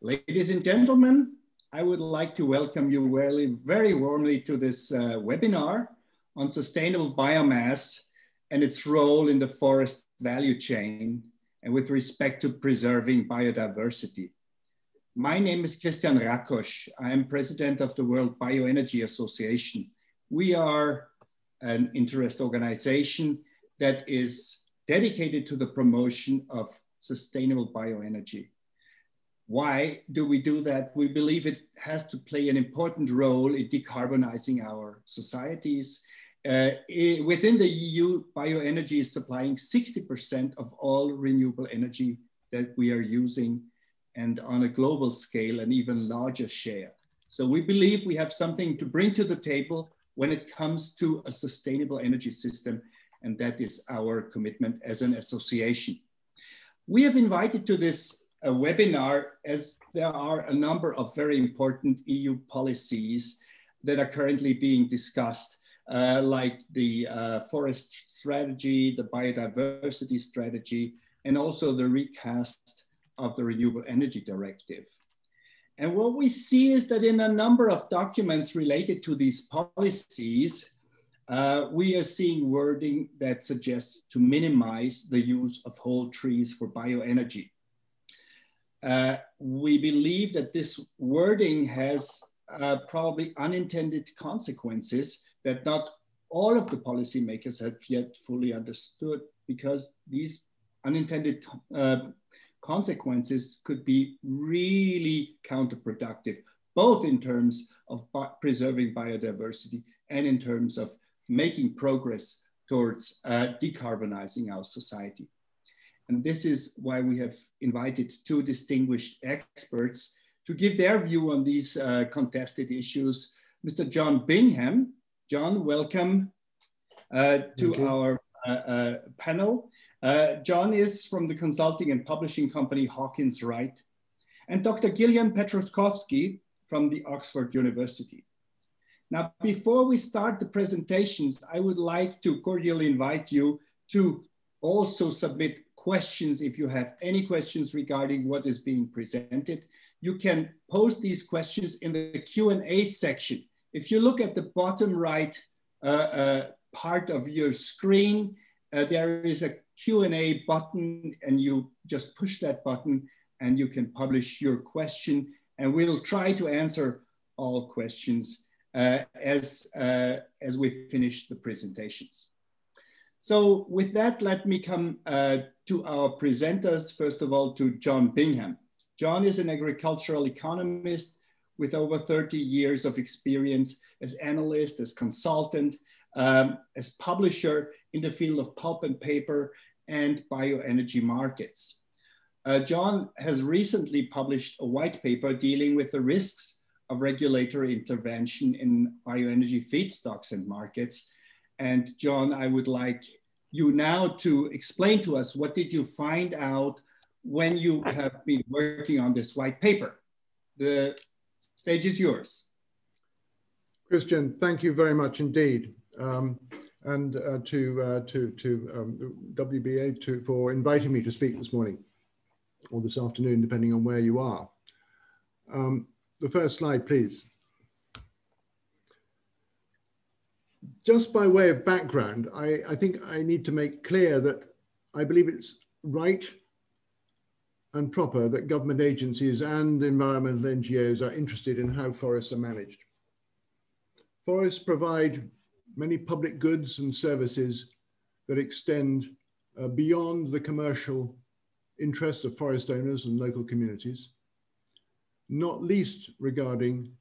Ladies and gentlemen, I would like to welcome you very warmly to this webinar on sustainable biomass and its role in the forest value chain and with respect to preserving biodiversity. My name is Christian Rakosch. I am president of the World Bioenergy Association. We are an interest organization that is dedicated to the promotion of sustainable bioenergy. Why do we do that? We believe it has to play an important role in decarbonizing our societies. Within the EU, bioenergy is supplying 60% of all renewable energy that we are using, and on a global scale, an even larger share. So we believe we have something to bring to the table when it comes to a sustainable energy system, and that is our commitment as an association. We have invited to this webinar as there are a number of very important EU policies that are currently being discussed, like the forest strategy, the biodiversity strategy, and also the recast of the Renewable Energy Directive. And what we see is that in a number of documents related to these policies, we are seeing wording that suggests to minimize the use of whole trees for bioenergy. We believe that this wording has probably unintended consequences that not all of the policymakers have yet fully understood, because these unintended consequences could be really counterproductive, both in terms of preserving biodiversity and in terms of making progress towards decarbonizing our society. And this is why we have invited two distinguished experts to give their view on these contested issues. Mr. John Bingham. John, welcome to our panel. John is from the consulting and publishing company Hawkins Wright, and Dr. Gillian Petroskovsky from the Oxford University. Now, before we start the presentations, I would like to cordially invite you to also submit questions. If you have any questions regarding what is being presented, you can post these questions in the Q&A section. If you look at the bottom right part of your screen, there is a Q&A button, and you just push that button and you can publish your question, and we'll try to answer all questions as we finish the presentations. So with that, let me come to our presenters. First of all, to John Bingham. John is an agricultural economist with over 30 years of experience as analyst, as consultant, as publisher in the field of pulp and paper and bioenergy markets. John has recently published a white paper dealing with the risks of regulatory intervention in bioenergy feedstocks and markets. And John, I would like you now to explain to us, what did you find out when you have been working on this white paper? The stage is yours. Christian, thank you very much indeed. And to WBA for inviting me to speak this morning, or this afternoon, depending on where you are. The first slide, please. Just by way of background, I think I need to make clear that I believe it's right and proper that government agencies and environmental NGOs are interested in how forests are managed. Forests provide many public goods and services that extend beyond the commercial interests of forest owners and local communities, not least regarding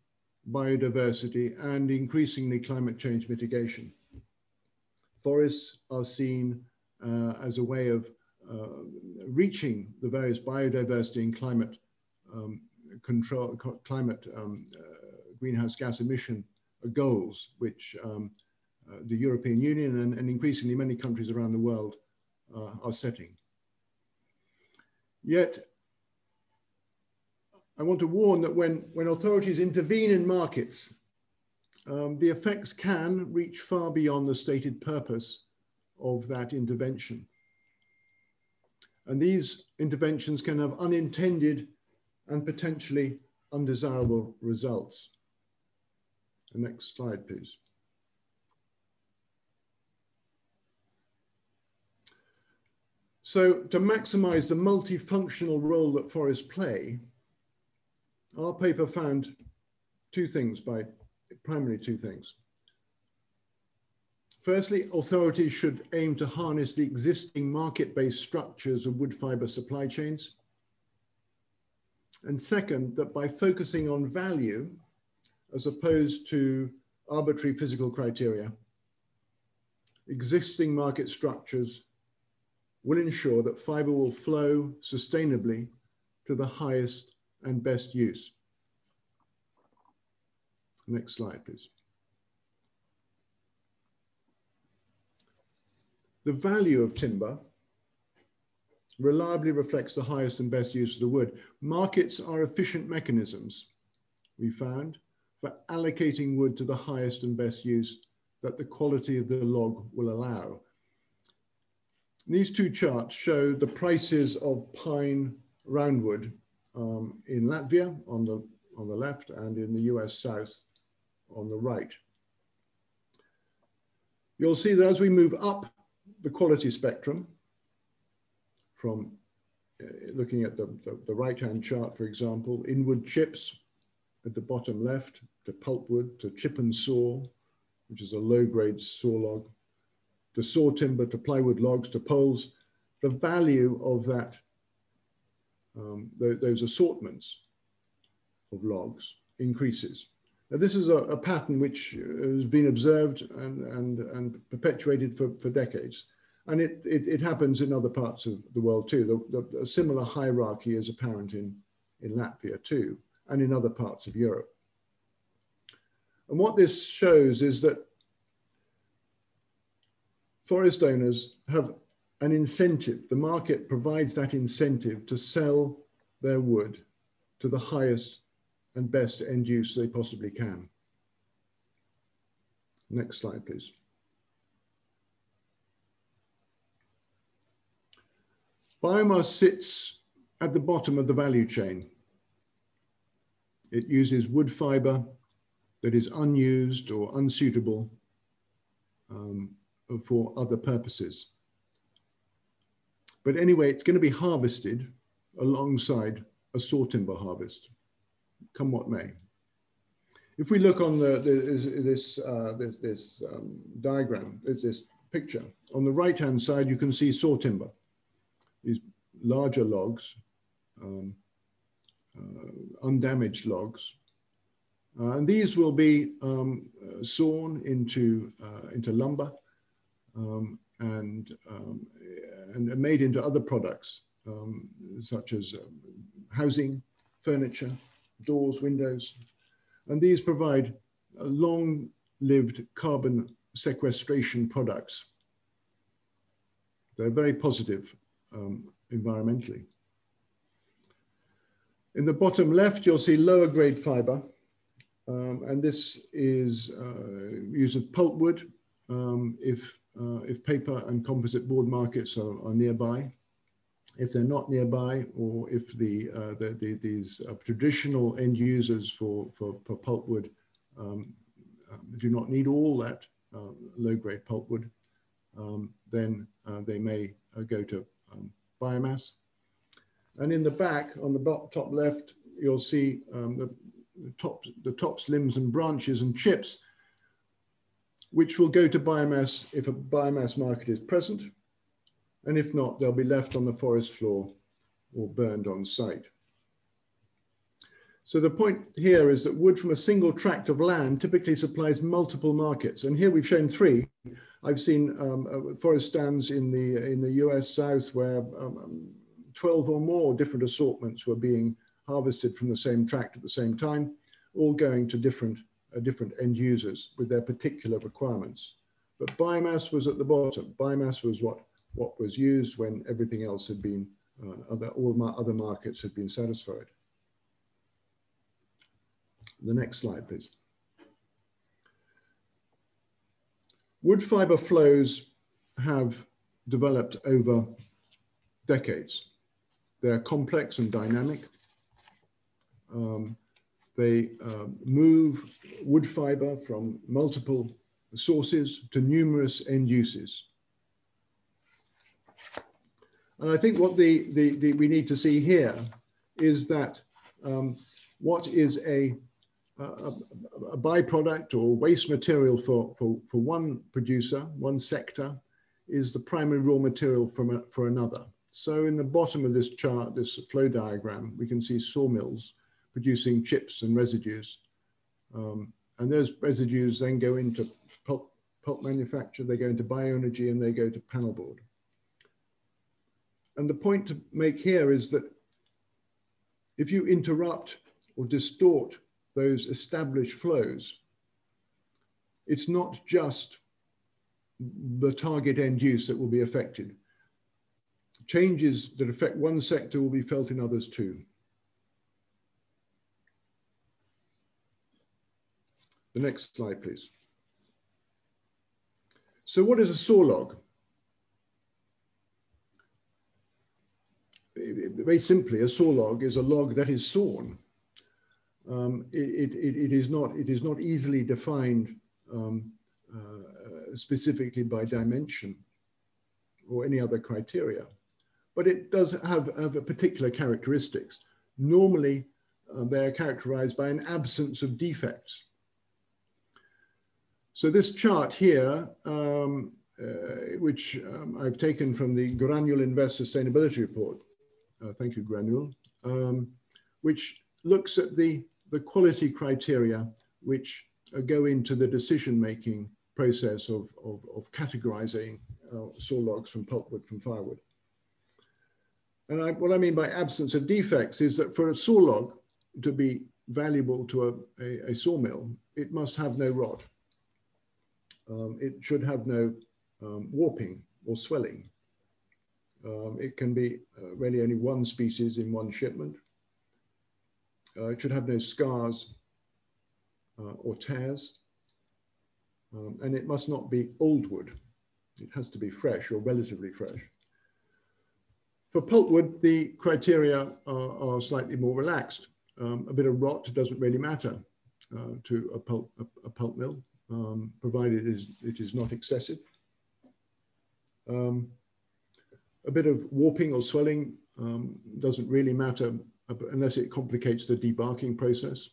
biodiversity and increasingly climate change mitigation. Forests are seen as a way of reaching the various biodiversity and climate control, greenhouse gas emission goals, which the European Union and increasingly many countries around the world are setting. Yet, I want to warn that when authorities intervene in markets, the effects can reach far beyond the stated purpose of that intervention. And these interventions can have unintended and potentially undesirable results. The next slide, please. So to maximize the multifunctional role that forests play, our paper found primarily two things. Firstly, authorities should aim to harness the existing market-based structures of wood fiber supply chains. And second, that by focusing on value, as opposed to arbitrary physical criteria, existing market structures will ensure that fiber will flow sustainably to the highest and best use. Next slide, please. The value of timber reliably reflects the highest and best use of the wood. Markets are efficient mechanisms, we found, for allocating wood to the highest and best use that the quality of the log will allow. These two charts show the prices of pine roundwood in Latvia on the left and in the US South on the right. You'll see that as we move up the quality spectrum, from looking at the right-hand chart, for example, in wood chips at the bottom left, to pulpwood, to chip and saw, which is a low-grade saw log, to saw timber, to plywood logs, to poles, the value of that, those assortments of logs increases. Now, this is a pattern which has been observed and perpetuated for decades. And it happens in other parts of the world too. A similar hierarchy is apparent in Latvia too, and in other parts of Europe. And what this shows is that forest owners have an incentive. The market provides that incentive to sell their wood to the highest and best end use they possibly can. Next slide, please. Biomass sits at the bottom of the value chain. It uses wood fiber that is unused or unsuitable for other purposes. But anyway, it's going to be harvested alongside a saw timber harvest, come what may. If we look on this diagram, this picture, on the right-hand side, you can see saw timber, these larger logs, undamaged logs. And these will be sawn into lumber and made into other products, such as housing, furniture, doors, windows. And these provide long-lived carbon sequestration products. They're very positive environmentally. In the bottom left, you'll see lower grade fiber. And this is use of pulpwood if paper and composite board markets are nearby. If they're not nearby, or if these traditional end users for pulpwood do not need all that low-grade pulpwood, then they may go to biomass. And in the back, on the top left, you'll see the tops, limbs, and branches and chips, which will go to biomass if a biomass market is present. And if not, they'll be left on the forest floor or burned on site. So the point here is that wood from a single tract of land typically supplies multiple markets. And here we've shown three. I've seen forest stands in the US South where 12 or more different assortments were being harvested from the same tract at the same time, all going to different end users with their particular requirements. But biomass was at the bottom. Biomass was what was used when everything else had been, all other markets had been satisfied. The next slide, please. Wood fiber flows have developed over decades. They're complex and dynamic. They move wood fiber from multiple sources to numerous end uses. And I think what we need to see here is that what is a byproduct or waste material for one producer, one sector, is the primary raw material for another. So in the bottom of this chart, this flow diagram, we can see sawmills producing chips and residues. And those residues then go into pulp manufacture, they go into bioenergy, and they go to panel board. And the point to make here is that if you interrupt or distort those established flows, it's not just the target end use that will be affected. Changes that affect one sector will be felt in others too. The next slide, please. So what is a sawlog? Very simply, a sawlog is a log that is sawn. It is not easily defined specifically by dimension or any other criteria, but it does have particular characteristics. Normally, they are characterized by an absence of defects. So this chart here, which I've taken from the Granule Invest Sustainability Report, thank you, Granule, which looks at the quality criteria which go into the decision-making process of categorizing sawlogs from pulpwood, from firewood. And what I mean by absence of defects is that for a sawlog to be valuable to a sawmill, it must have no rot. It should have no warping or swelling. It can be really only one species in one shipment. It should have no scars or tears. And it must not be old wood. It has to be fresh or relatively fresh. For pulpwood, the criteria are slightly more relaxed. A bit of rot doesn't really matter to a pulp mill, provided it is not excessive. A bit of warping or swelling doesn't really matter unless it complicates the debarking process.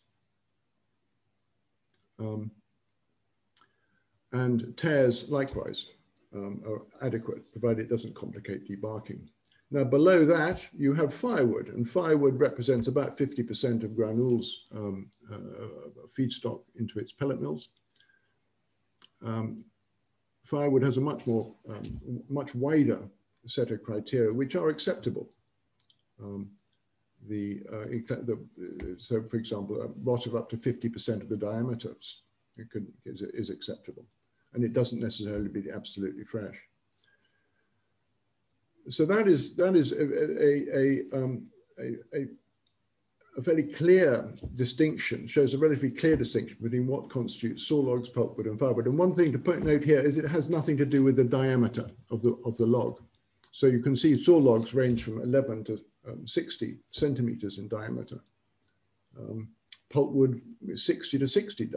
And tears, likewise, are adequate, provided it doesn't complicate debarking. Now, below that, you have firewood, and firewood represents about 50% of Granule's feedstock into its pellet mills. Firewood has a much wider set of criteria which are acceptable. So, for example, a rot of up to 50% of the diameter is acceptable, and it doesn't necessarily be absolutely fresh. So that is a fairly clear distinction, shows a relatively clear distinction between what constitutes sawlogs, pulpwood, and firewood. And one thing to note here is it has nothing to do with the diameter of the log. So you can see sawlogs range from 11 to 60 centimeters in diameter. Pulpwood is 60 to 60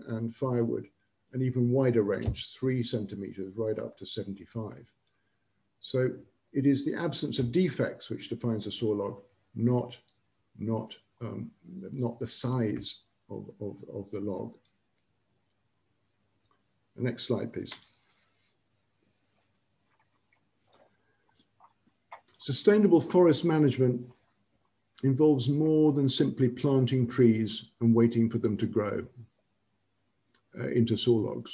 and firewood an even wider range, 3 centimeters right up to 75. So it is the absence of defects which defines a sawlog, not the size of the log. The next slide, please. Sustainable forest management involves more than simply planting trees and waiting for them to grow into sawlogs.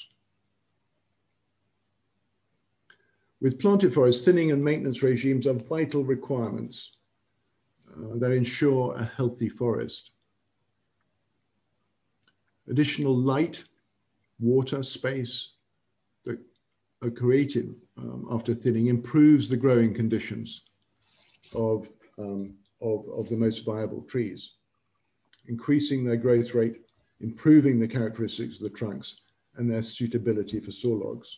With planted forests, thinning and maintenance regimes are vital requirements that ensure a healthy forest. Additional light, water, space that are created after thinning improves the growing conditions of the most viable trees, increasing their growth rate, improving the characteristics of the trunks and their suitability for sawlogs.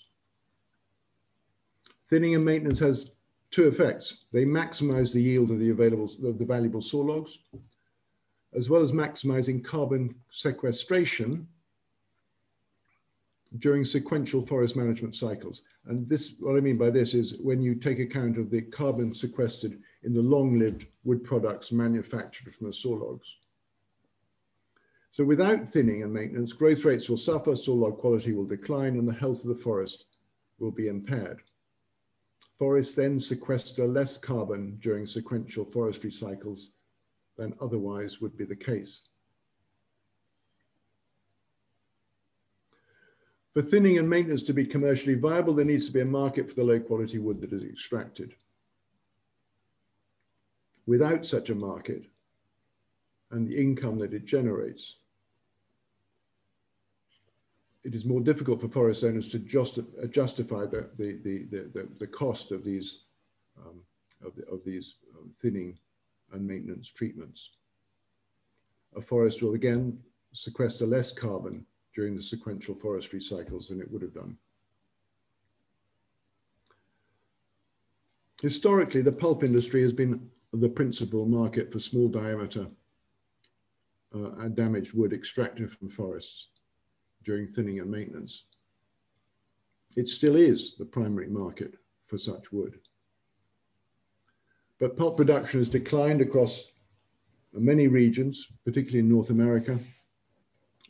Thinning and maintenance has two effects. They maximize the yield of the valuable sawlogs, as well as maximizing carbon sequestration during sequential forest management cycles. And this, what I mean by this is when you take account of the carbon sequestered in the long-lived wood products manufactured from the sawlogs. So without thinning and maintenance, growth rates will suffer, sawlog quality will decline, and the health of the forest will be impaired. Forests then sequester less carbon during sequential forestry cycles than otherwise would be the case. For thinning and maintenance to be commercially viable, there needs to be a market for the low quality wood that is extracted. Without such a market and the income that it generates, it is more difficult for forest owners to justify the cost of these thinning and maintenance treatments. A forest will again sequester less carbon during the sequential forestry cycles than it would have done. Historically, the pulp industry has been the principal market for small diameter and damaged wood extracted from forests during thinning and maintenance. It still is the primary market for such wood. But pulp production has declined across many regions, particularly in North America,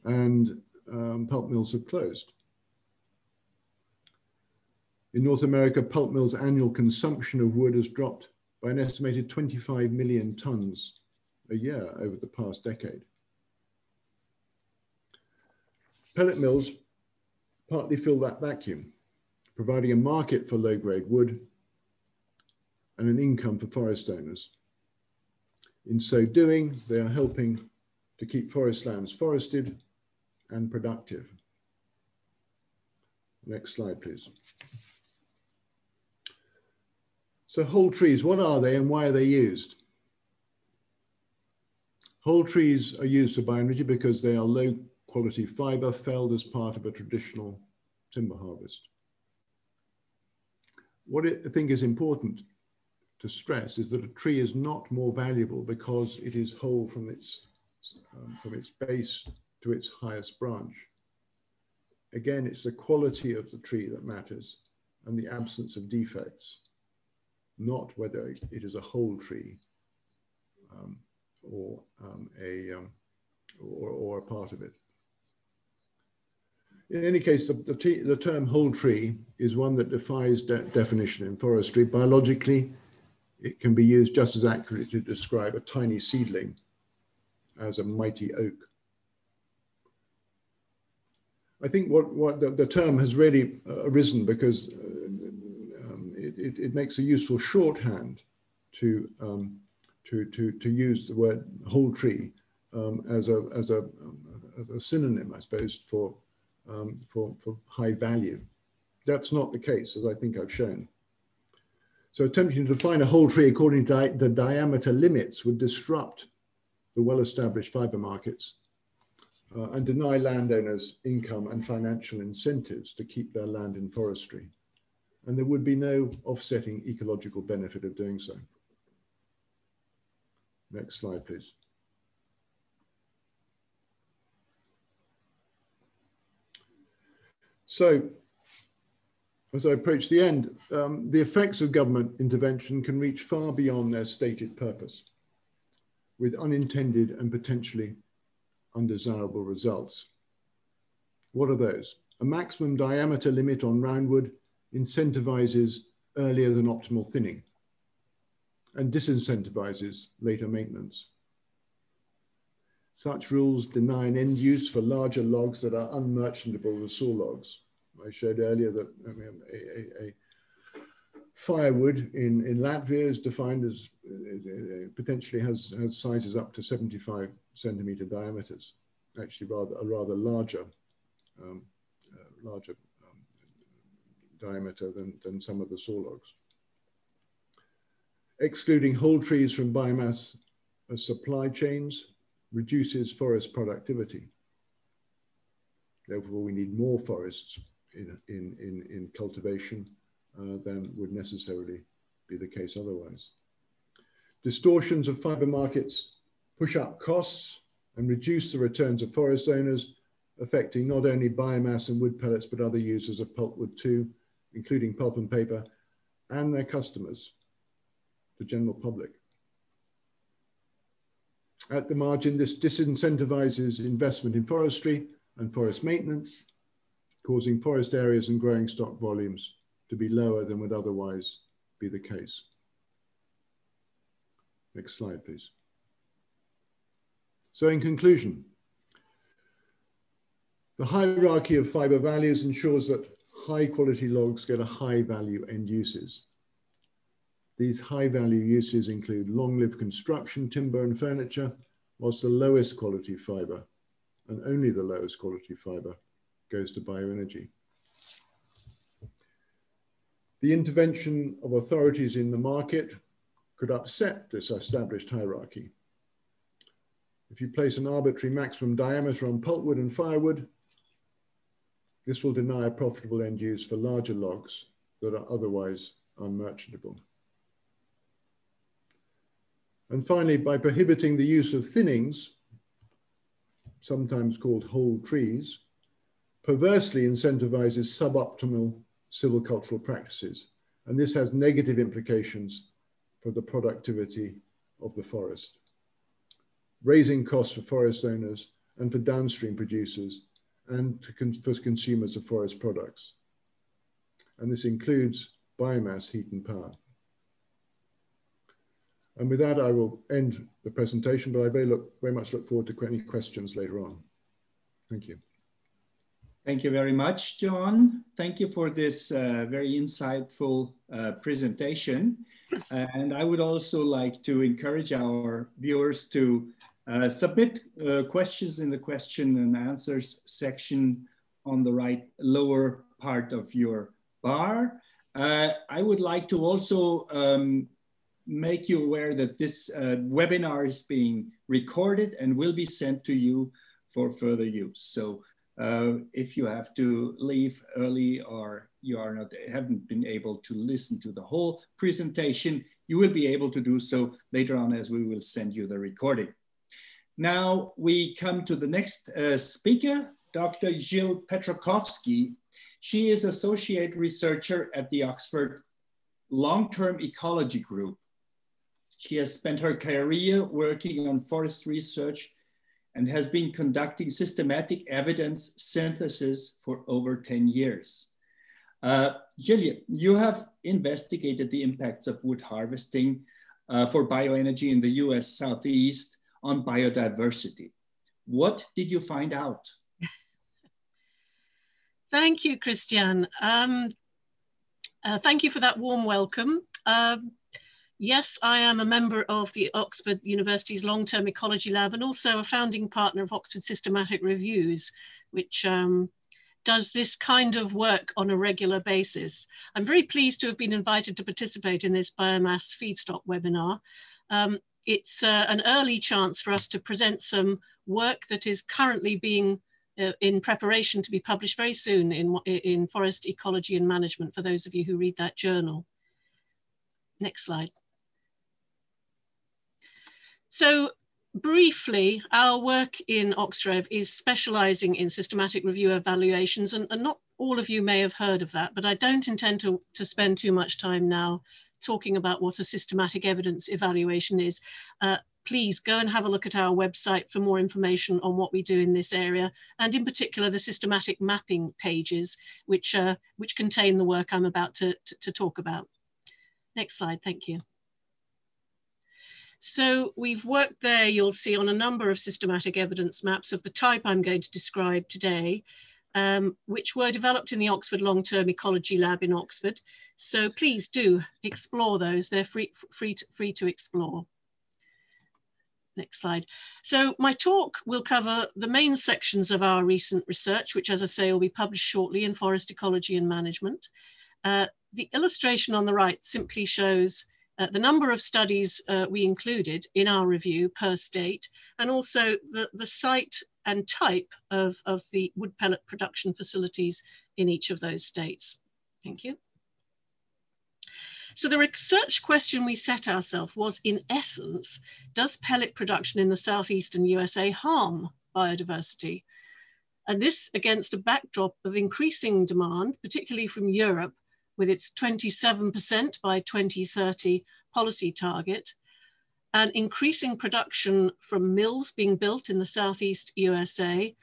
and pulp mills have closed. In North America, pulp mills' annual consumption of wood has dropped by an estimated 25 million tons a year over the past decade. Pellet mills partly fill that vacuum, providing a market for low-grade wood and an income for forest owners. In so doing, they are helping to keep forest lands forested and productive. Next slide, please. So whole trees, what are they and why are they used? Whole trees are used for bioenergy because they are low quality fiber felled as part of a traditional timber harvest. What I think is important to stress is that a tree is not more valuable because it is whole from its base to its highest branch. Again, it's the quality of the tree that matters and the absence of defects, not whether it is a whole tree or a part of it. In any case, the term whole tree is one that defies definition in forestry. Biologically, it can be used just as accurately to describe a tiny seedling as a mighty oak. I think what the term has really arisen because it makes a useful shorthand to use the word whole tree as a synonym, I suppose, for high value. That's not the case, as I think I've shown. So attempting to define a whole tree according to the diameter limits would disrupt the well-established fiber markets and deny landowners income and financial incentives to keep their land in forestry. And there would be no offsetting ecological benefit of doing so. Next slide, please. So, as I approach the end, the effects of government intervention can reach far beyond their stated purpose, with unintended and potentially undesirable results. What are those? A maximum diameter limit on roundwood incentivizes earlier than optimal thinning and disincentivizes later maintenance. Such rules deny an end use for larger logs that are unmerchantable as saw logs. I showed earlier that a firewood in Latvia is defined as potentially has sizes up to 75 centimeter diameters, actually a rather larger diameter than some of the saw logs. Excluding whole trees from biomass supply chains reduces forest productivity. Therefore, we need more forests in cultivation than would necessarily be the case otherwise. Distortions of fiber markets push up costs and reduce the returns of forest owners, affecting not only biomass and wood pellets, but other users of pulpwood too, including pulp and paper, and their customers, the general public. At the margin, this disincentivizes investment in forestry and forest maintenance, causing forest areas and growing stock volumes to be lower than would otherwise be the case. Next slide, please. So in conclusion, the hierarchy of fiber values ensures that high quality logs get a high value end uses. These high value uses include long-lived construction, timber and furniture, whilst the lowest quality fiber, and only the lowest quality fiber, goes to bioenergy. The intervention of authorities in the market could upset this established hierarchy. If you place an arbitrary maximum diameter on pulpwood and firewood, this will deny a profitable end use for larger logs that are otherwise unmerchantable. And finally, by prohibiting the use of thinnings, sometimes called whole trees, perversely incentivizes suboptimal silvicultural practices. And this has negative implications for the productivity of the forest, raising costs for forest owners and for downstream producers and for consumers of forest products. And this includes biomass, heat and power. And with that, I will end the presentation, but I very much look forward to any questions later on. Thank you. Thank you very much, John. Thank you for this very insightful presentation. And I would also like to encourage our viewers to submit questions in the question and answers section on the right lower part of your bar. I would like to also make you aware that this webinar is being recorded and will be sent to you for further use. So if you have to leave early or you haven't been able to listen to the whole presentation, you will be able to do so later on as we will send you the recording. Now we come to the next speaker, Dr. Jill Petrakovsky. She is Associate Researcher at the Oxford Long-Term Ecology Group. She has spent her career working on forest research and has been conducting systematic evidence synthesis for over 10 years. Jill, you have investigated the impacts of wood harvesting for bioenergy in the US Southeast on biodiversity. What did you find out? Thank you, Christian. Thank you for that warm welcome. Yes, I am a member of the Oxford University's Long-Term Ecology Lab and also a founding partner of Oxford Systematic Reviews, which does this kind of work on a regular basis. I'm very pleased to have been invited to participate in this biomass feedstock webinar. It's an early chance for us to present some work that is currently being in preparation to be published very soon in Forest Ecology and Management, for those of you who read that journal. Next slide. So briefly, our work in OxRev is specializing in systematic review evaluations, and not all of you may have heard of that, but I don't intend to spend too much time now talking about what a systematic evidence evaluation is. Please go and have a look at our website for more information on what we do in this area, and in particular the systematic mapping pages, which contain the work I'm about to talk about. Next slide, thank you. So we've worked there, you'll see, on a number of systematic evidence maps of the type I'm going to describe today, which were developed in the Oxford Long-Term Ecology Lab in Oxford. So please do explore those, they're free to explore. Next slide. So my talk will cover the main sections of our recent research, which, as I say, will be published shortly in Forest Ecology and Management. The illustration on the right simply shows the number of studies we included in our review per state, and also the site and type of the wood pellet production facilities in each of those states. Thank you. So the research question we set ourselves was, in essence, does pellet production in the southeastern USA harm biodiversity? And this against a backdrop of increasing demand, particularly from Europe, with its 27% by 2030 policy target, and increasing production from mills being built in the Southeast USA.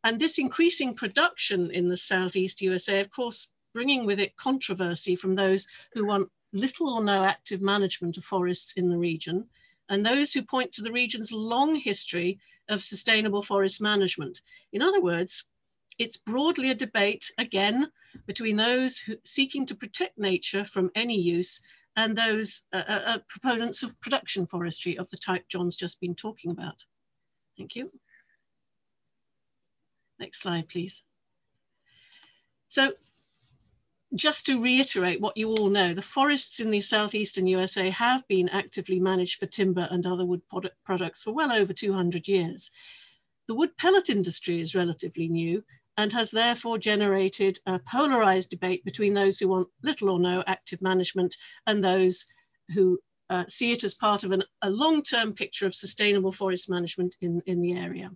And this increasing production in the Southeast USA, of course, bringing with it controversy from those who want little or no active management of forests in the region, and those who point to the region's long history of sustainable forest management. In other words, it's broadly a debate, again, between those who seeking to protect nature from any use and those proponents of production forestry of the type John's just been talking about. Thank you. Next slide, please. So just to reiterate what you all know, the forests in the southeastern USA have been actively managed for timber and other wood products for well over 200 years. The wood pellet industry is relatively new and has therefore generated a polarized debate between those who want little or no active management and those who see it as part of a long-term picture of sustainable forest management in the area.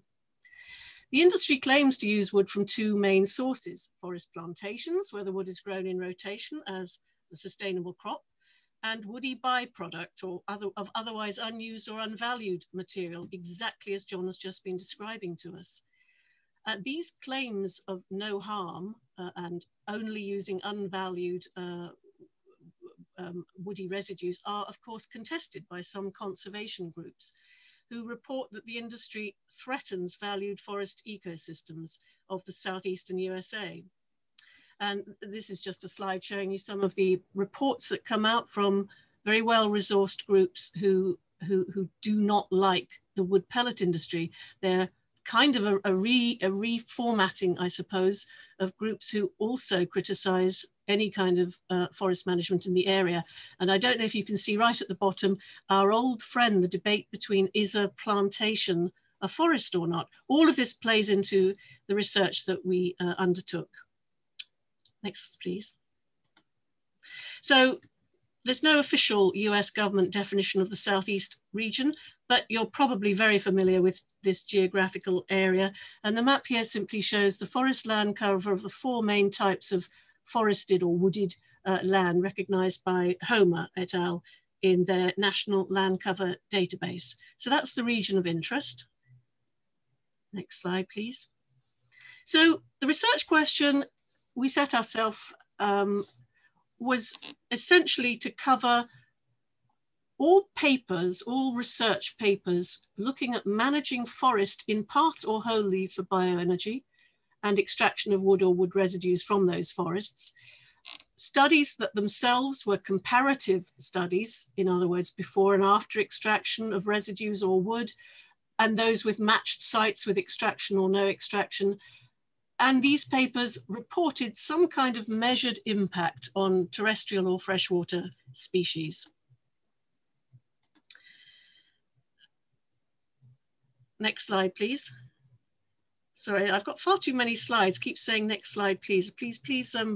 The industry claims to use wood from two main sources: forest plantations, where the wood is grown in rotation as a sustainable crop, and woody byproduct or otherwise unused or unvalued material, exactly as John has just been describing to us. These claims of no harm and only using unvalued woody residues are, of course, contested by some conservation groups, who report that the industry threatens valued forest ecosystems of the southeastern USA. And this is just a slide showing you some of the reports that come out from very well-resourced groups who do not like the wood pellet industry. They're kind of a reformatting, I suppose, of groups who also criticize any kind of forest management in the area. And I don't know if you can see right at the bottom, our old friend, the debate between is a plantation a forest or not. All of this plays into the research that we undertook. Next, please. So there's no official US government definition of the Southeast region, but you're probably very familiar with this geographical area. And the map here simply shows the forest land cover of the four main types of forested or wooded land recognized by Homer et al. In their National Land Cover Database. So that's the region of interest. Next slide, please. So the research question we set ourselves was essentially to cover all papers, all research papers looking at managing forest in part or wholly for bioenergy and extraction of wood or wood residues from those forests. Studies that themselves were comparative studies, in other words, before and after extraction of residues or wood, and those with matched sites with extraction or no extraction. And these papers reported some kind of measured impact on terrestrial or freshwater species. Next slide, please. Sorry, I've got far too many slides. Keep saying next slide, please. Please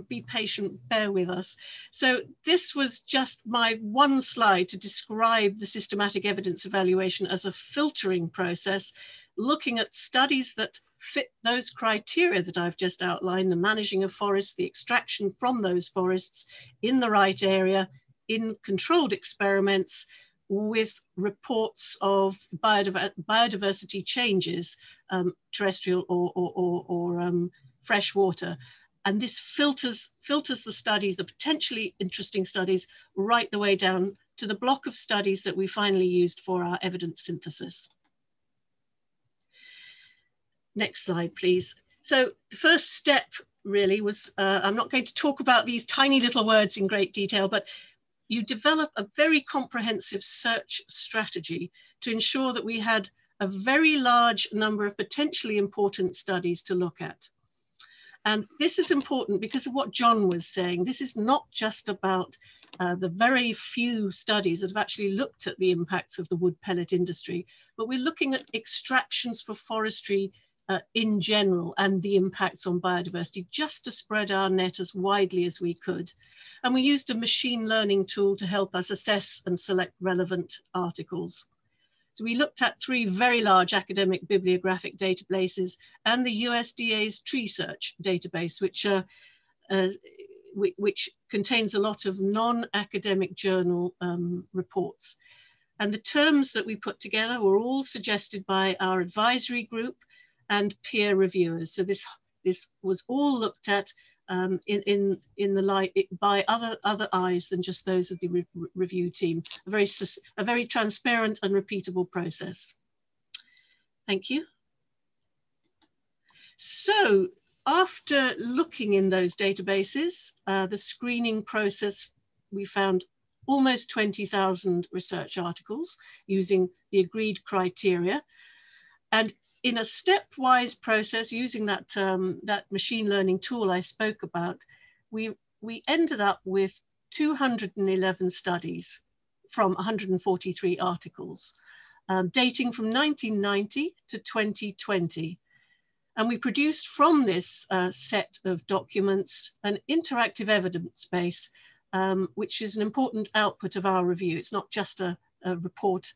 be patient, bear with us. So this was just my one slide to describe the systematic evidence evaluation as a filtering process, looking at studies that fit those criteria that I've just outlined, the managing of forests, the extraction from those forests in the right area, in controlled experiments, with reports of biodiversity changes, terrestrial or freshwater. And this filters the studies, the potentially interesting studies, right the way down to the block of studies that we finally used for our evidence synthesis. Next slide, please. So the first step really was, I'm not going to talk about these tiny little words in great detail, but you develop a very comprehensive search strategy to ensure that we had a very large number of potentially important studies to look at. And this is important because of what John was saying. This is not just about the very few studies that have actually looked at the impacts of the wood pellet industry, but we're looking at extractions for forestry in general and the impacts on biodiversity, just to spread our net as widely as we could. And we used a machine learning tool to help us assess and select relevant articles. So we looked at 3 very large academic bibliographic databases and the USDA's Tree Search database, which contains a lot of non-academic journal reports. And the terms that we put together were all suggested by our advisory group and peer reviewers. So this was all looked at in the light by other eyes than just those of the review team. A very transparent and repeatable process. Thank you. So after looking in those databases, the screening process, we found almost 20,000 research articles using the agreed criteria. And in a stepwise process, using that machine learning tool I spoke about, we ended up with 211 studies from 143 articles, dating from 1990 to 2020. And we produced from this set of documents an interactive evidence base, which is an important output of our review. It's not just a report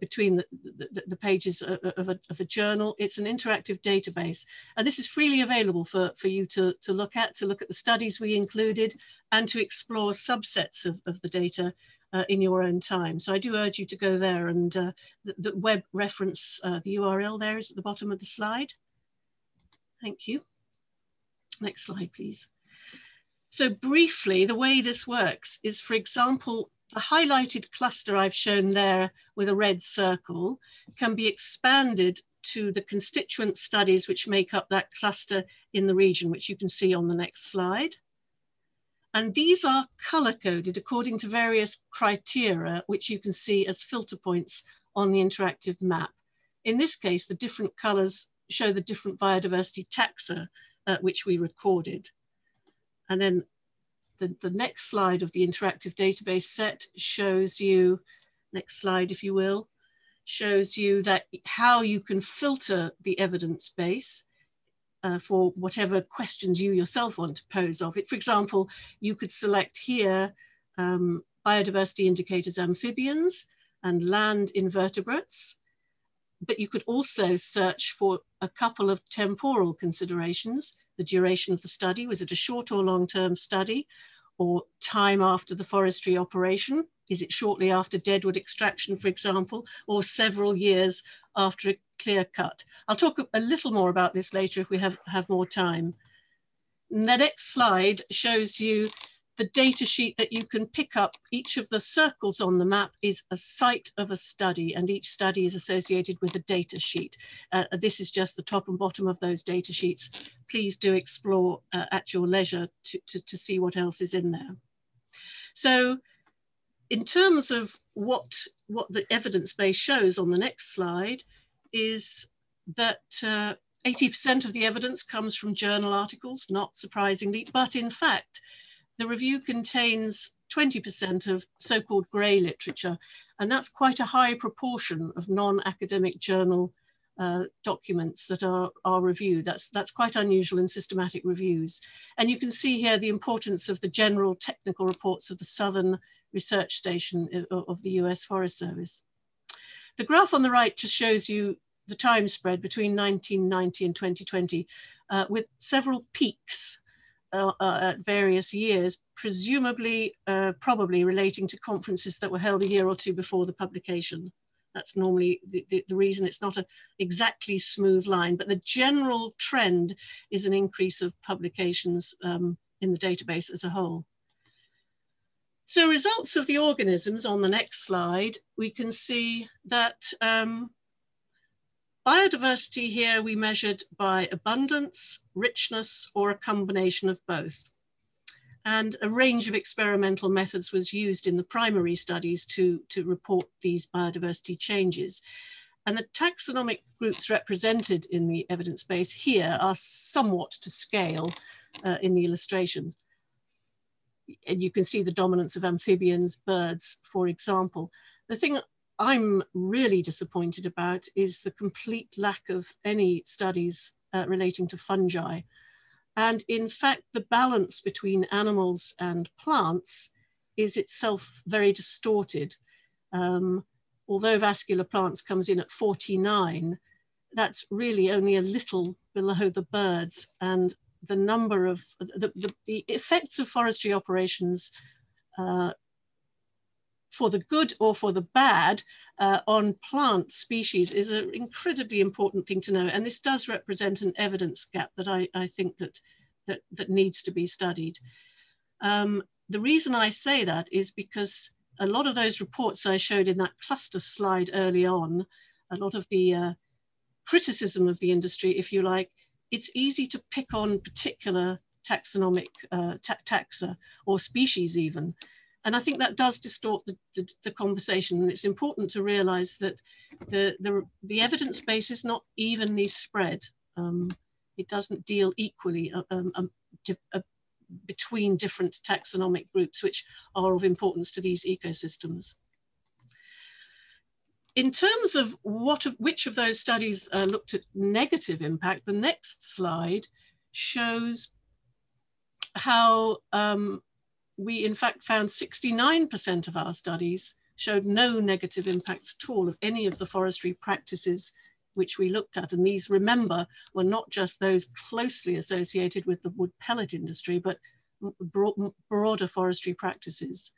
between the pages of a journal. It's an interactive database. And this is freely available for you to look at the studies we included and to explore subsets of the data in your own time. So I do urge you to go there, and the web reference, the URL there is at the bottom of the slide. Thank you. Next slide, please. So briefly, the way this works is, for example, the highlighted cluster I've shown there with a red circle can be expanded to the constituent studies which make up that cluster in the region, which you can see on the next slide. And these are color-coded according to various criteria, which you can see as filter points on the interactive map. In this case, the different colors show the different biodiversity taxa which we recorded. And then the next slide of the interactive database set shows you, next slide if you will, shows you that how you can filter the evidence base for whatever questions you yourself want to pose of it. For example, you could select here biodiversity indicators amphibians and land invertebrates, but you could also search for a couple of temporal considerations. The duration of the study, was it a short or long-term study? Or time after the forestry operation? Is it shortly after deadwood extraction, for example, or several years after a clear cut? I'll talk a little more about this later if we have more time. And the next slide shows you the data sheet that you can pick up. Each of the circles on the map is a site of a study, and each study is associated with a data sheet. This is just the top and bottom of those data sheets. Please do explore at your leisure to see what else is in there. So in terms of what the evidence base shows on the next slide is that 80% of the evidence comes from journal articles, not surprisingly, but in fact, the review contains 20% of so-called grey literature, and that's quite a high proportion of non-academic journal documents that are reviewed. That's quite unusual in systematic reviews. And you can see here the importance of the general technical reports of the Southern Research Station of the US Forest Service. The graph on the right just shows you the time spread between 1990 and 2020 with several peaks at various years, presumably, probably relating to conferences that were held a year or two before the publication. That's normally the reason. It's not an exactly smooth line, but the general trend is an increase of publications in the database as a whole. So results of the organisms on the next slide, we can see that biodiversity here we measured by abundance, richness, or a combination of both. And a range of experimental methods was used in the primary studies to report these biodiversity changes. And the taxonomic groups represented in the evidence base here are somewhat to scale in the illustration. And you can see the dominance of amphibians, birds, for example. The thing I'm really disappointed about is the complete lack of any studies relating to fungi. And in fact, the balance between animals and plants is itself very distorted. Although vascular plants comes in at 49, that's really only a little below the birds, and the number of the effects of forestry operations for the good or for the bad on plant species is an incredibly important thing to know. And this does represent an evidence gap that I think that needs to be studied. The reason I say that is because a lot of those reports I showed in that cluster slide early on, a lot of the criticism of the industry, if you like, it's easy to pick on particular taxonomic taxa or species even. And I think that does distort the conversation. And it's important to realize that the evidence base is not evenly spread. It doesn't deal equally between different taxonomic groups, which are of importance to these ecosystems. In terms of which of those studies looked at negative impact, the next slide shows how we in fact found 69% of our studies showed no negative impacts at all of any of the forestry practices which we looked at. And these, remember, were not just those closely associated with the wood pellet industry, but broader forestry practices.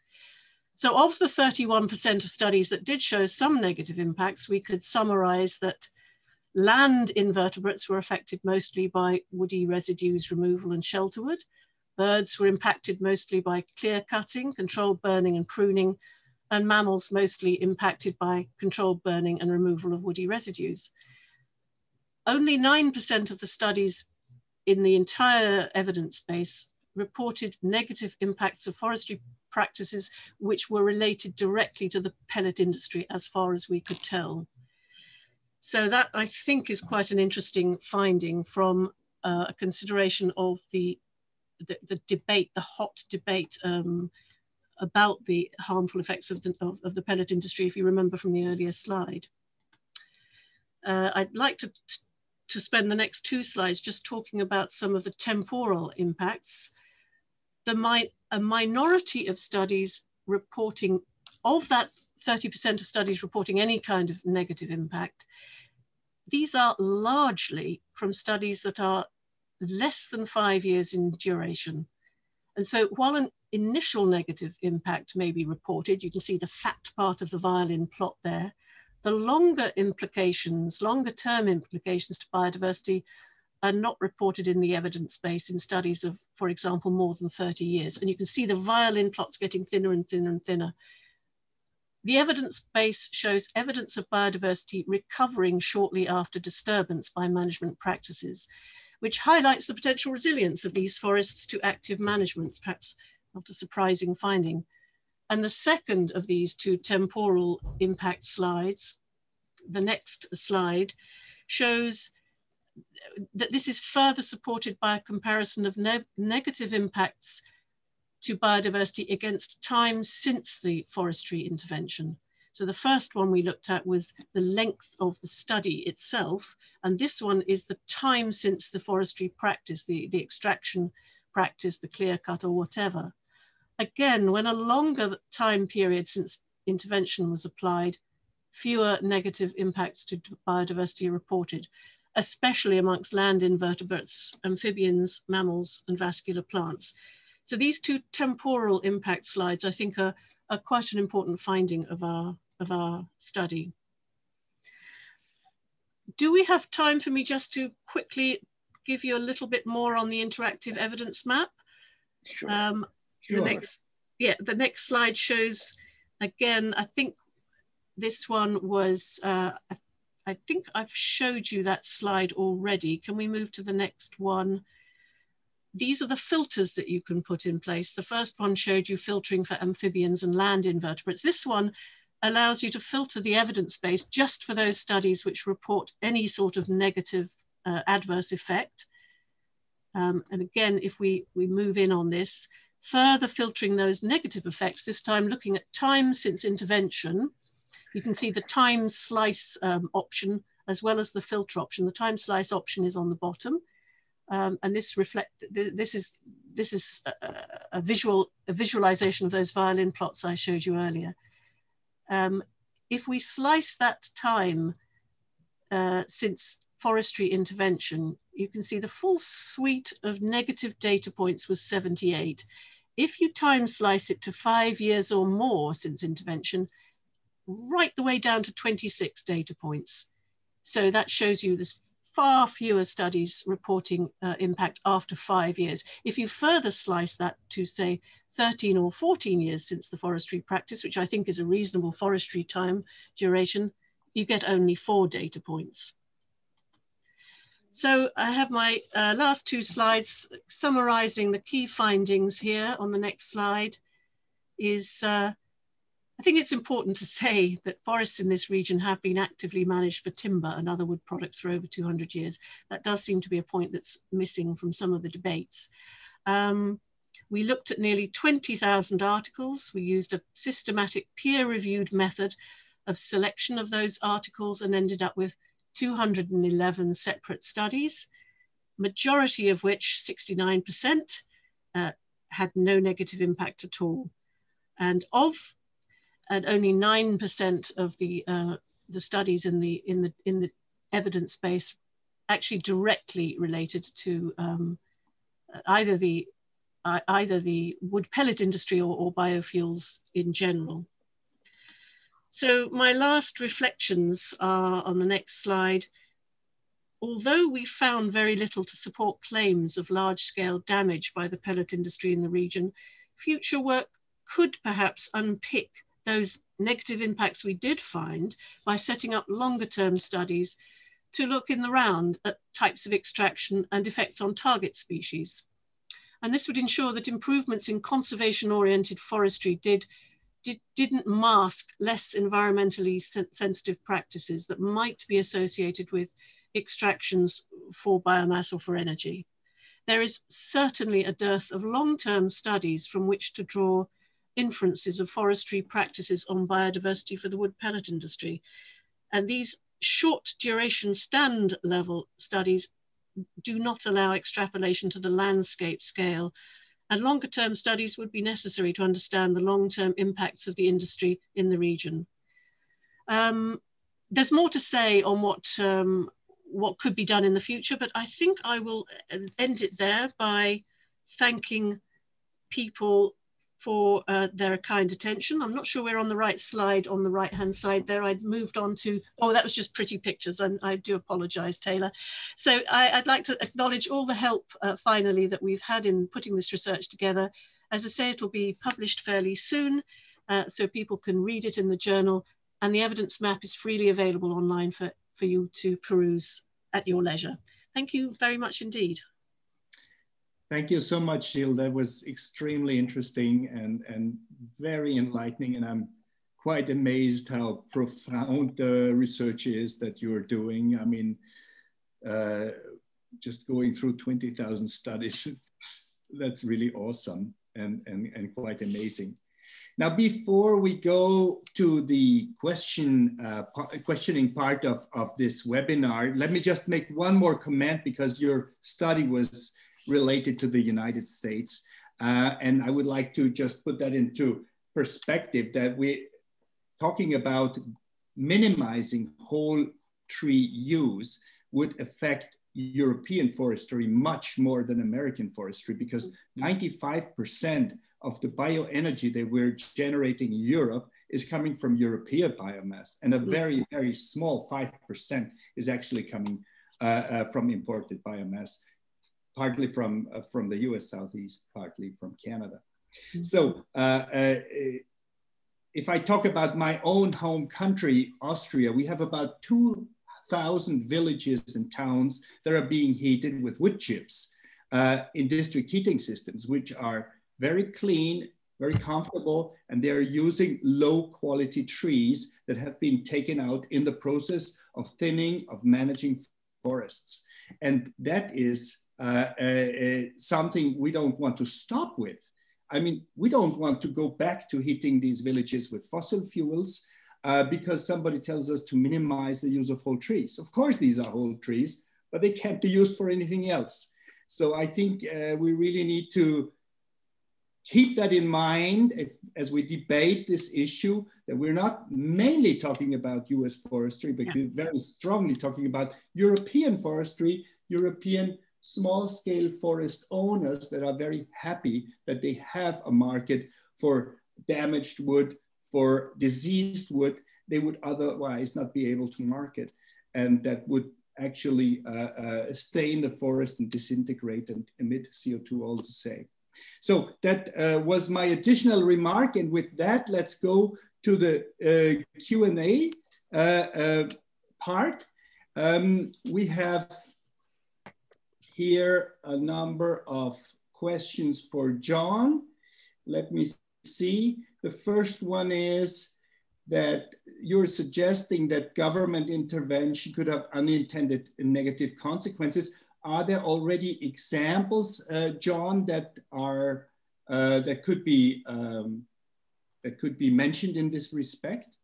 So of the 31% of studies that did show some negative impacts, we could summarize that land invertebrates were affected mostly by woody residues removal and shelterwood. Birds were impacted mostly by clear cutting, controlled burning and pruning, and mammals mostly impacted by controlled burning and removal of woody residues. Only 9% of the studies in the entire evidence base reported negative impacts of forestry practices which were related directly to the pellet industry as far as we could tell. So that, I think, is quite an interesting finding from a consideration of the debate, the hot debate about the harmful effects of the pellet industry, if you remember from the earlier slide. I'd like to spend the next 2 slides just talking about some of the temporal impacts. A minority of studies reporting, of that 30% of studies reporting any kind of negative impact, these are largely from studies that are less than 5 years in duration. And so while an initial negative impact may be reported, you can see the fat part of the violin plot there, the longer implications, longer term implications to biodiversity are not reported in the evidence base in studies of, for example, more than 30 years. And you can see the violin plots getting thinner and thinner and thinner. The evidence base shows evidence of biodiversity recovering shortly after disturbance by management practices, which highlights the potential resilience of these forests to active management, perhaps not a surprising finding. And the second of these 2 temporal impact slides, the next slide, shows that this is further supported by a comparison of negative impacts to biodiversity against time since the forestry intervention. So the first one we looked at was the length of the study itself, and this one is the time since the forestry practice, the extraction practice, the clear cut or whatever. Again, when a longer time period since intervention was applied, fewer negative impacts to biodiversity are reported, especially amongst land invertebrates, amphibians, mammals, and vascular plants. So these 2 temporal impact slides, I think, are quite an important finding of our study. Do we have time for me just to quickly give you a little bit more on the interactive evidence map? Sure. Sure. The next slide shows, again, I think this one was, I think I've showed you that slide already. Can we move to the next one? These are the filters that you can put in place. The first one showed you filtering for amphibians and land invertebrates. This one allows you to filter the evidence base just for those studies which report any sort of negative adverse effect. And again, if we move in on this, further filtering those negative effects, this time looking at time since intervention, You can see the time slice option as well as the filter option. The time slice option is on the bottom, and this is a visualization of those violin plots I showed you earlier. If we slice that time since forestry intervention, you can see the full suite of negative data points was 78. If you time slice it to 5 years or more since intervention, right the way down to 26 data points. So that shows you there's far fewer studies reporting impact after 5 years. If you further slice that to say 13 or 14 years since the forestry practice, which I think is a reasonable forestry time duration, you get only 4 data points. So I have my last 2 slides summarizing the key findings here. On the next slide is, I think it's important to say that forests in this region have been actively managed for timber and other wood products for over 200 years. That does seem to be a point that's missing from some of the debates. We looked at nearly 20,000 articles. We used a systematic peer-reviewed method of selection of those articles and ended up with 211 separate studies, majority of which, 69%, had no negative impact at all. And only 9% of the studies in the evidence base actually directly related to either the wood pellet industry or biofuels in general. So my last reflections are on the next slide. Although we found very little to support claims of large-scale damage by the pellet industry in the region, future work could perhaps unpick those negative impacts we did find by setting up longer-term studies to look in the round at types of extraction and effects on target species. And this would ensure that improvements in conservation-oriented forestry didn't mask less environmentally sensitive practices that might be associated with extractions for biomass or for energy. There is certainly a dearth of long-term studies from which to draw inferences of forestry practices on biodiversity for the wood pellet industry. And these short duration stand level studies do not allow extrapolation to the landscape scale, and longer term studies would be necessary to understand the long-term impacts of the industry in the region. There's more to say on what could be done in the future, but I think I will end it there by thanking people for their kind attention. I'm not sure we're on the right slide on the right hand side there. I'd moved on to, oh, that was just pretty pictures, and I do apologize, Taylor. So I'd like to acknowledge all the help finally that we've had in putting this research together. As I say, it'll be published fairly soon, so people can read it in the journal, and the evidence map is freely available online for you to peruse at your leisure. Thank you very much indeed. Thank you so much, Jill. That was extremely interesting and very enlightening. And I'm quite amazed how profound the research is that you're doing. I mean, just going through 20,000 studies, that's really awesome and quite amazing. Now, before we go to the questioning part of this webinar, let me just make one more comment, because your study was related to the United States. And I would like to just put that into perspective, that we're talking about minimizing whole tree use would affect European forestry much more than American forestry, because 95% of the bioenergy that we're generating in Europe is coming from European biomass, and a very, very small 5% is actually coming from imported biomass, partly from the US Southeast, partly from Canada. So if I talk about my own home country, Austria, we have about 2,000 villages and towns that are being heated with wood chips in district heating systems, which are very clean, very comfortable, and they're using low quality trees that have been taken out in the process of thinning, of managing forests. And that is something we don't want to stop with. I mean, we don't want to go back to heating these villages with fossil fuels. because somebody tells us to minimize the use of whole trees. Of course, these are whole trees, but they can't be used for anything else. So I think we really need to keep that in mind as we debate this issue, that we're not mainly talking about US forestry, but we're very strongly talking about European forestry, European small-scale forest owners that are very happy that they have a market for damaged wood, for diseased wood they would otherwise not be able to market, and that would actually stay in the forest and disintegrate and emit CO2 all the same. So that was my additional remark, and with that, let's go to the Q&A part. We have here a number of questions for John. Let me see. The first one is that you're suggesting that government intervention could have unintended negative consequences. Are there already examples, John, that are that could be mentioned in this respect?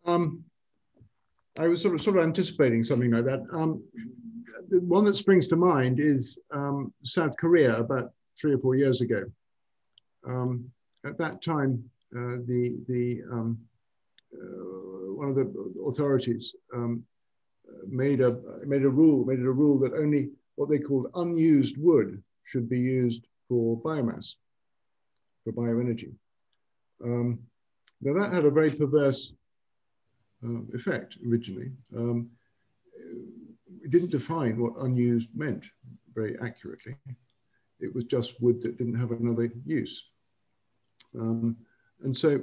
I was sort of anticipating something like that. The one that springs to mind is South Korea about 3 or 4 years ago. At that time, one of the authorities made a rule that only what they called unused wood should be used for biomass, for bioenergy. Now that had a very perverse effect originally. It didn't define what unused meant very accurately. It was just wood that didn't have another use. And so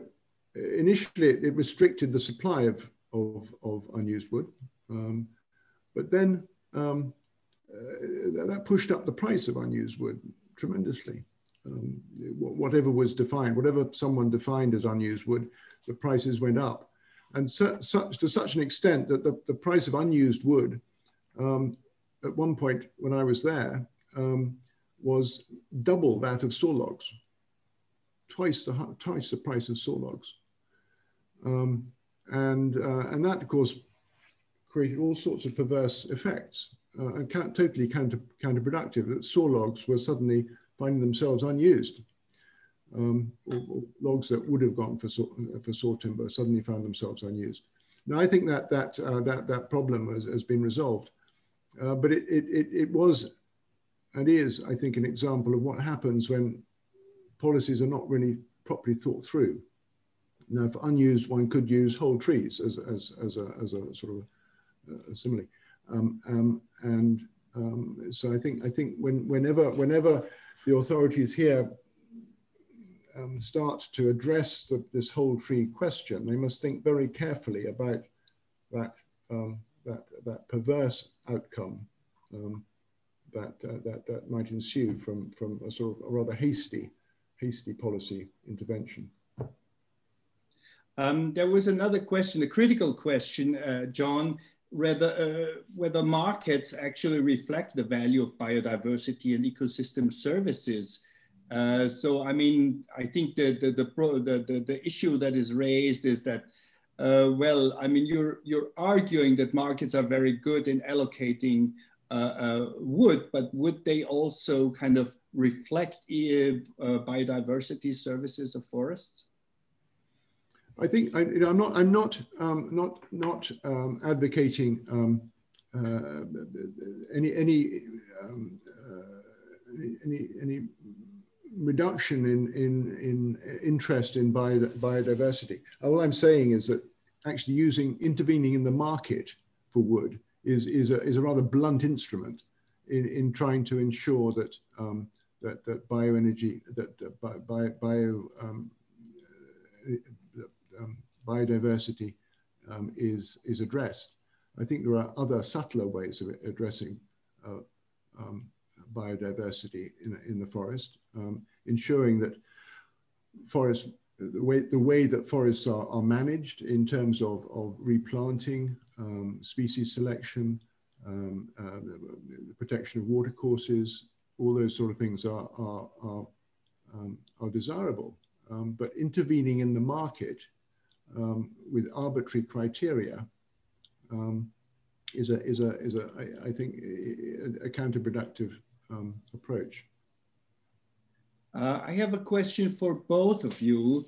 initially it restricted the supply of unused wood. But then that pushed up the price of unused wood tremendously. Whatever was defined, whatever someone defined as unused wood, the prices went up. And to such an extent that the price of unused wood, at one point when I was there, was double that of saw logs, twice the price of saw logs. And that, of course, created all sorts of perverse effects, and totally counterproductive, that saw logs were suddenly finding themselves unused. Or logs that would have gone for saw timber suddenly found themselves unused. Now, I think that problem has been resolved, but it was and is, I think, an example of what happens when policies are not really properly thought through. Now, for unused, one could use whole trees as a sort of a simile, so I think whenever the authorities here start to address this whole tree question, they must think very carefully about that perverse outcome that might ensue from a sort of a rather hasty policy intervention. There was another question, a critical question, John, whether markets actually reflect the value of biodiversity and ecosystem services. So, I mean, I think the issue that is raised is that, well, I mean, you're arguing that markets are very good in allocating wood, but would they also kind of reflect biodiversity services of forests? I think I'm not advocating any reduction in interest in biodiversity. All I'm saying is that actually intervening in the market for wood is a rather blunt instrument in trying to ensure that that bioenergy, biodiversity is addressed. I think there are other subtler ways of addressing biodiversity in the forest, ensuring that the way that forests are managed in terms of replanting, species selection, the protection of watercourses, all those sort of things are desirable. But intervening in the market with arbitrary criteria is I think, a counterproductive approach. I have a question for both of you.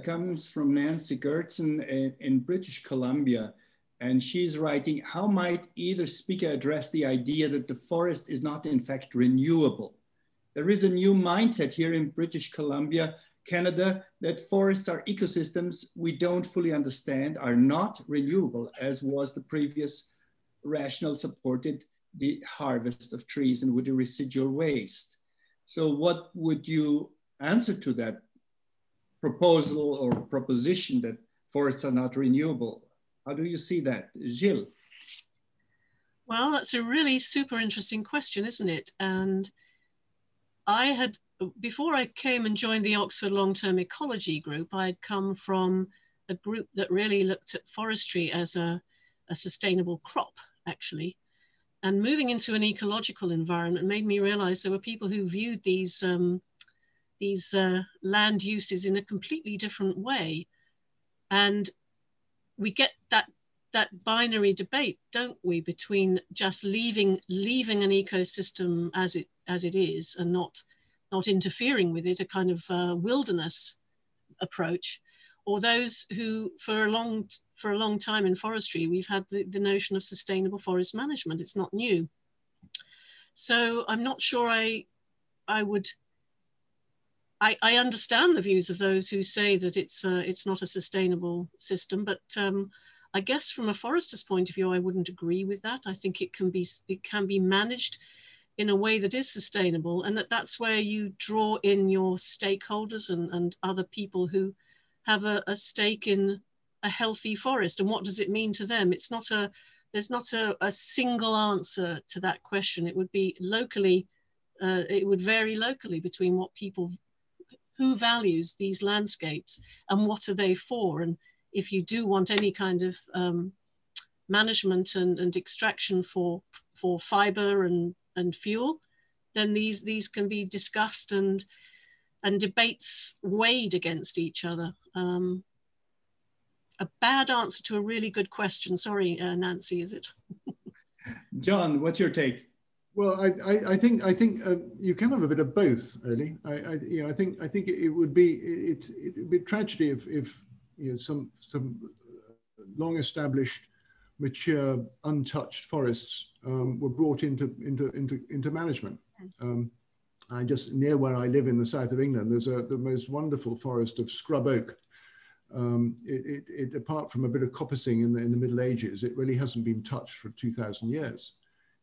Comes from Nancy Gertson in British Columbia. And she's writing, how might either speaker address the idea that the forest is not in fact renewable? There is a new mindset here in British Columbia, Canada, that forests are ecosystems we don't fully understand, are not renewable, as was the previous rationale supported the harvest of trees and with the residual waste. So what would you answer to that proposal or proposition that forests are not renewable? How do you see that? Gilles? Well, that's a really super interesting question, isn't it? And I had, before I came and joined the Oxford Long-Term Ecology group, I had come from a group that really looked at forestry as a sustainable crop, actually. And moving into an ecological environment made me realize there were people who viewed these land uses in a completely different way. And we get that binary debate, don't we, between just leaving an ecosystem as it is and not interfering with it, a kind of wilderness approach, or those who for a long time in forestry we've had the notion of sustainable forest management. It's not new. So I'm not sure I understand the views of those who say that it's not a sustainable system, but I guess from a forester's point of view, I wouldn't agree with that. I think it can be managed in a way that is sustainable, and that's where you draw in your stakeholders and other people who have a stake in a healthy forest. And what does it mean to them? There's not a single answer to that question. It would be locally, it would vary locally between who values these landscapes and what are they for. And if you do want any kind of management and extraction for fiber and fuel, then these can be discussed and debates weighed against each other. A bad answer to a really good question. Sorry, Nancy, is it? John, what's your take? Well, I think you can have a bit of both, really. I think it would be a tragedy if some long established, mature, untouched forests were brought into management. Just near where I live in the south of England, there's the most wonderful forest of scrub oak. Apart from a bit of coppicing in the Middle Ages, it really hasn't been touched for 2,000 years.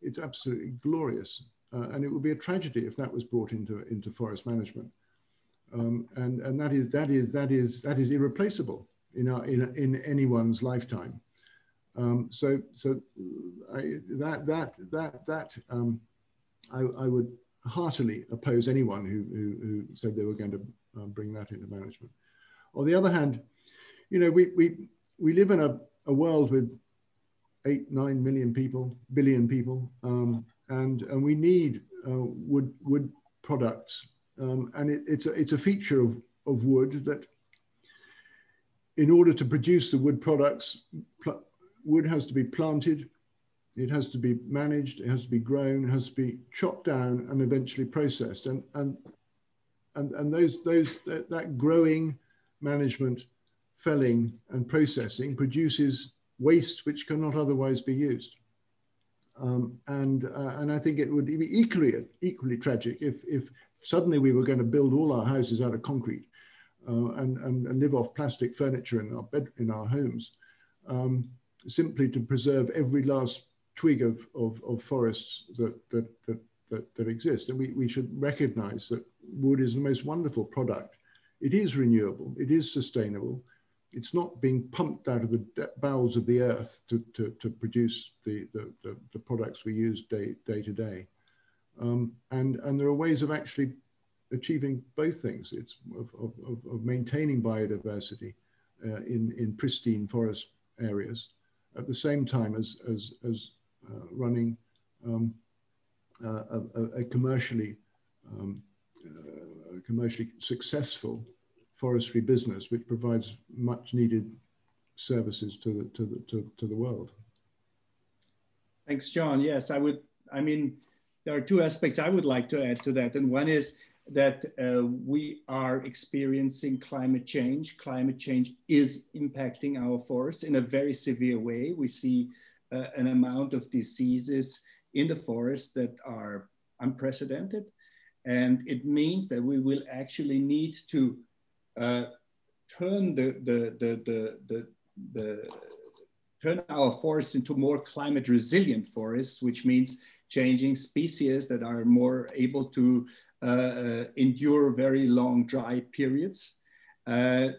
It's absolutely glorious, and it would be a tragedy if that was brought into forest management. And that is irreplaceable in anyone's lifetime. I would heartily oppose anyone who said they were going to bring that into management. On the other hand, we live in a world with 8-9 billion people, and we need wood products, and it's a feature of wood that, in order to produce the wood products, wood has to be planted, it has to be managed, it has to be grown, it has to be chopped down and eventually processed, and that growing, management, felling and processing produces waste which cannot otherwise be used. And I think it would be equally tragic if suddenly we were going to build all our houses out of concrete and live off plastic furniture in our homes, simply to preserve every last twig of forests that exist. And we should recognize that wood is the most wonderful product. It is renewable, it is sustainable. It's not being pumped out of the bowels of the earth to produce the products we use day to day. And there are ways of actually achieving both things. It's of maintaining biodiversity in pristine forest areas at the same time as running a commercially successful forestry business, which provides much needed services to the world. Thanks, John. Yes, I mean, there are two aspects I would like to add to that. And one is that we are experiencing climate change. Climate change is impacting our forests in a very severe way. We see an amount of diseases in the forest that are unprecedented. And it means that we will actually need to turn turn our forests into more climate resilient forests, which means changing species that are more able to endure very long dry periods.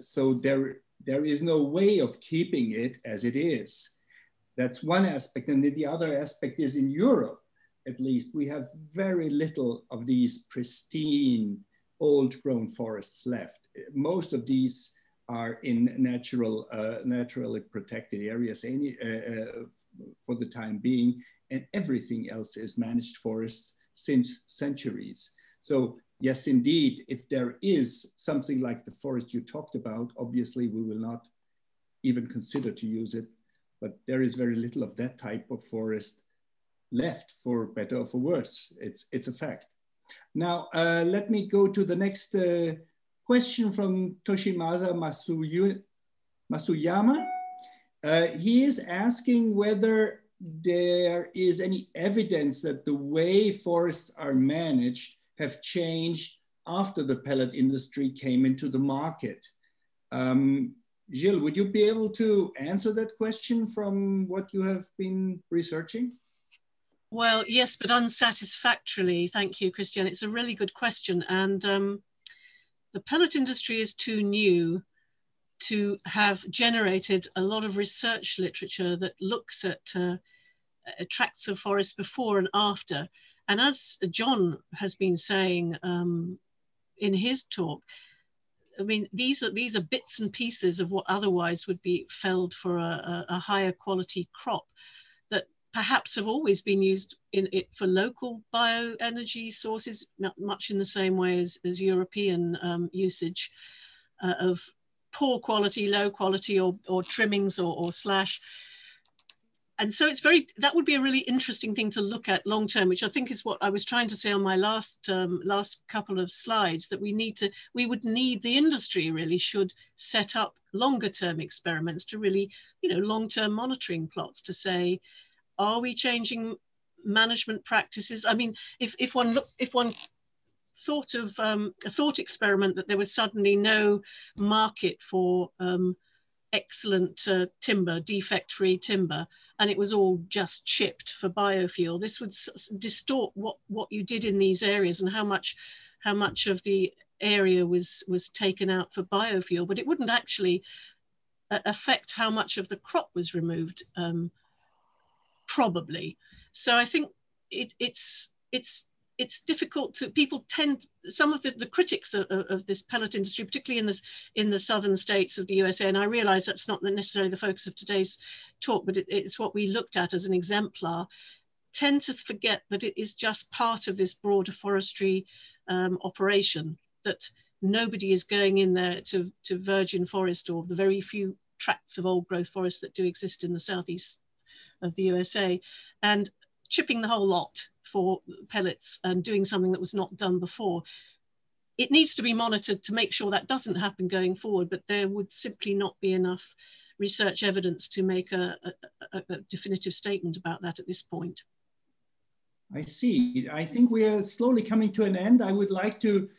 So there is no way of keeping it as it is. That's one aspect. And the other aspect is in Europe, at least, we have very little of these pristine, old-grown forests left. Most of these are in naturally protected areas for the time being, and everything else is managed forests since centuries. So yes, indeed, if there is something like the forest you talked about, obviously we will not even consider to use it, but there is very little of that type of forest left, for better or for worse. It's a fact. Now, let me go to the next question from Toshimasa Masuyama. He is asking whether there is any evidence that the way forests are managed have changed after the pellet industry came into the market. Gilles, would you be able to answer that question from what you have been researching? Well, yes, but unsatisfactorily. Thank you, Christian. It's a really good question. And the pellet industry is too new to have generated a lot of research literature that looks at tracts of forest before and after. And as John has been saying in his talk, I mean, these are bits and pieces of what otherwise would be felled for a higher quality crop that perhaps have always been used for local bioenergy sources, much in the same way as European usage of poor quality, low quality, or trimmings or slash. And so that would be a really interesting thing to look at long term, which I think is what I was trying to say on my last couple of slides, that we would need, the industry really should set up longer term experiments to really, long term monitoring plots to say, are we changing management practices? I mean, if one thought of a thought experiment that there was suddenly no market for excellent timber, defect-free timber, and it was all just chipped for biofuel, this would distort what you did in these areas and how much of the area was taken out for biofuel, but it wouldn't actually affect how much of the crop was removed, probably. So I think it's difficult to, some of the critics of this pellet industry, particularly in the southern states of the USA, and I realize that's not necessarily the focus of today's talk, but it's what we looked at as an exemplar, tend to forget that it is just part of this broader forestry operation, that nobody is going in there to virgin forest or the very few tracts of old growth forest that do exist in the southeast of the USA, and chipping the whole lot for pellets and doing something that was not done before. It needs to be monitored to make sure that doesn't happen going forward, but there would simply not be enough research evidence to make a definitive statement about that at this point. I see. I think we are slowly coming to an end. I would like to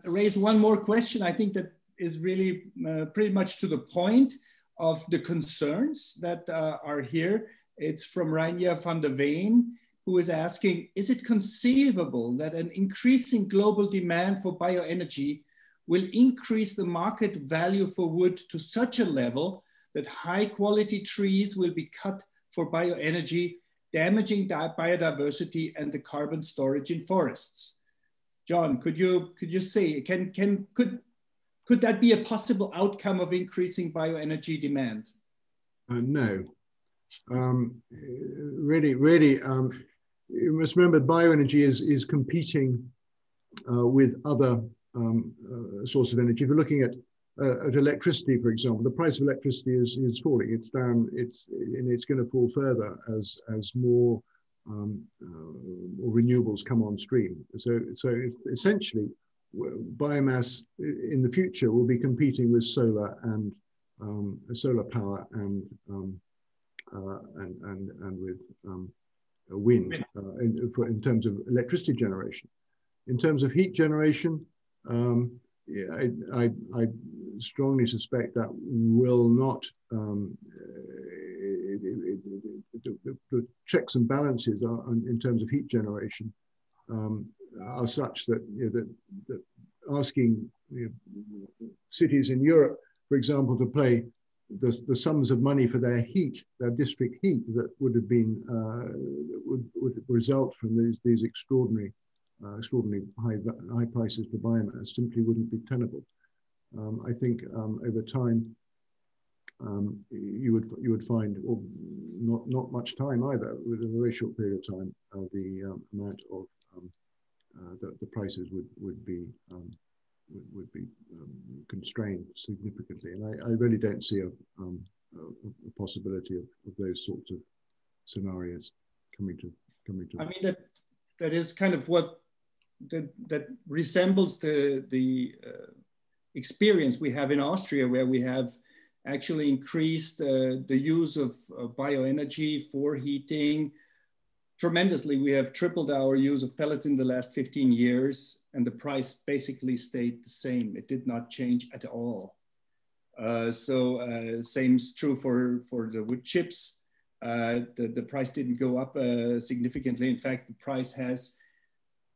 raise one more question. I think that is really pretty much to the point of the concerns that are here. It's from Rainier van der Veen, who is asking, is it conceivable that an increasing global demand for bioenergy will increase the market value for wood to such a level that high quality trees will be cut for bioenergy, damaging biodiversity and the carbon storage in forests? John, could you say, could that be a possible outcome of increasing bioenergy demand? No. Really, you must remember bioenergy is competing with other source of energy. If you're looking at electricity, for example, the price of electricity is falling. It's down. It's going to fall further as more renewables come on stream. So essentially, biomass in the future will be competing with solar and solar power and with wind in terms of electricity generation. In terms of heat generation, yeah, I strongly suspect that will not, the checks and balances in terms of heat generation are such that, that asking cities in Europe, for example, to pay the sums of money for their heat, their district heat, that would have been, would result from these extraordinary high prices for biomass simply wouldn't be tenable. I think over time you would find, or not much time either, within a very short period of time, the amount of the prices would be constrained significantly, and I really don't see a possibility of those sorts of scenarios coming to. I mean that is kind of what that resembles the experience we have in Austria, where we have actually increased the use of bioenergy for heating tremendously. We have tripled our use of pellets in the last 15 years, and the price basically stayed the same. It did not change at all. Same is true for the wood chips. The price didn't go up significantly. In fact, the price has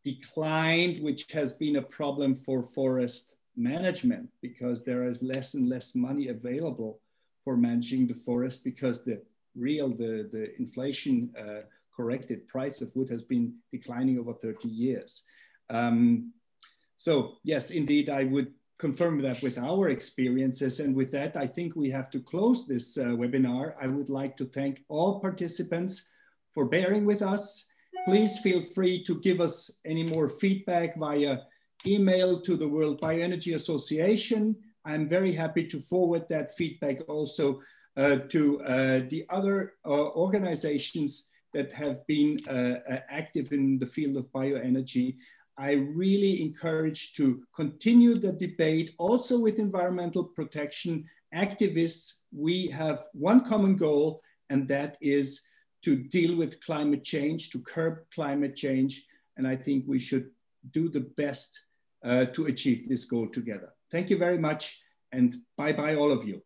declined, which has been a problem for forest management, because there is less and less money available for managing the forest, because the inflation corrected price of wood has been declining over 30 years. So yes, indeed, I would confirm that with our experiences. And with that, I think we have to close this webinar. I would like to thank all participants for bearing with us. Please feel free to give us any more feedback via email to the World Bioenergy Association. I'm very happy to forward that feedback also to the other organizations that have been active in the field of bioenergy. I really encourage to continue the debate also with environmental protection activists. We have one common goal, and that is to deal with climate change, to curb climate change. And I think we should do the best to achieve this goal together. Thank you very much, and bye-bye all of you.